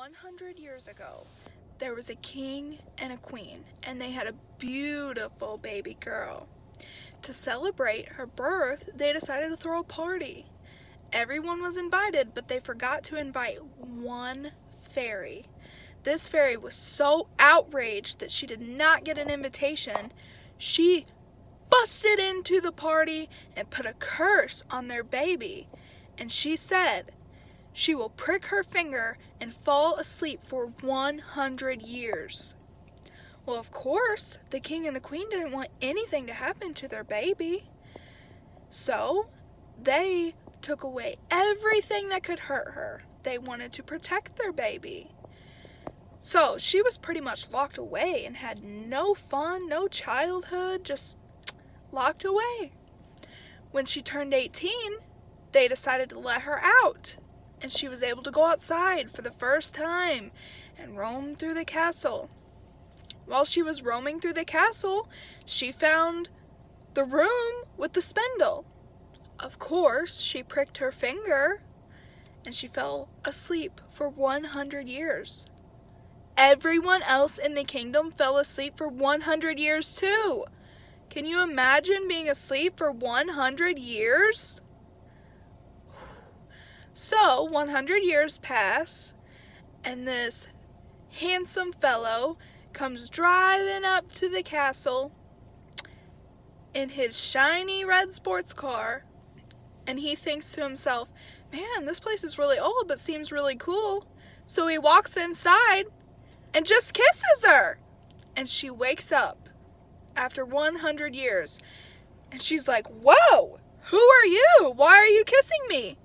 100 years ago, there was a king and a queen, and they had a beautiful baby girl. To celebrate her birth, they decided to throw a party. Everyone was invited, but they forgot to invite one fairy. This fairy was so outraged that she did not get an invitation. She busted into the party and put a curse on their baby. And she said she will prick her finger and fall asleep for 100 years. Well, of course, the king and the queen didn't want anything to happen to their baby. So they took away everything that could hurt her. They wanted to protect their baby. So she was pretty much locked away and had no fun, no childhood, just locked away. When she turned 18, they decided to let her out, and she was able to go outside for the first time and roam through the castle. While she was roaming through the castle, she found the room with the spindle. Of course, she pricked her finger and she fell asleep for 100 years. Everyone else in the kingdom fell asleep for 100 years too. Can you imagine being asleep for 100 years? So 100 years pass, and this handsome fellow comes driving up to the castle in his shiny red sports car, and he thinks to himself, man, this place is really old but seems really cool. So he walks inside and just kisses her, and she wakes up after 100 years, and she's like, whoa, who are you? Why are you kissing me?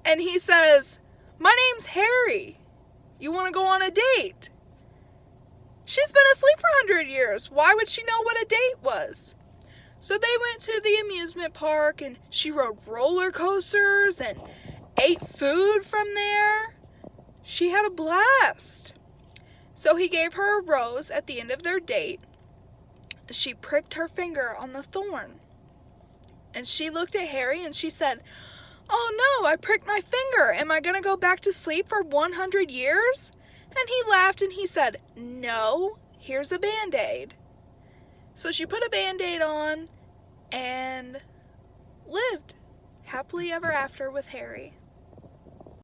And he says, my name's Harry. You want to go on a date? She's been asleep for 100 years. Why would she know what a date was? So they went to the amusement park, and she rode roller coasters and ate food from there. She had a blast. So he gave her a rose at the end of their date. She pricked her finger on the thorn. And she looked at Harry and she said, oh no, I pricked my finger. Am I going to go back to sleep for 100 years? And he laughed and he said, no, here's a Band-Aid. So she put a Band-Aid on and lived happily ever after with Harry.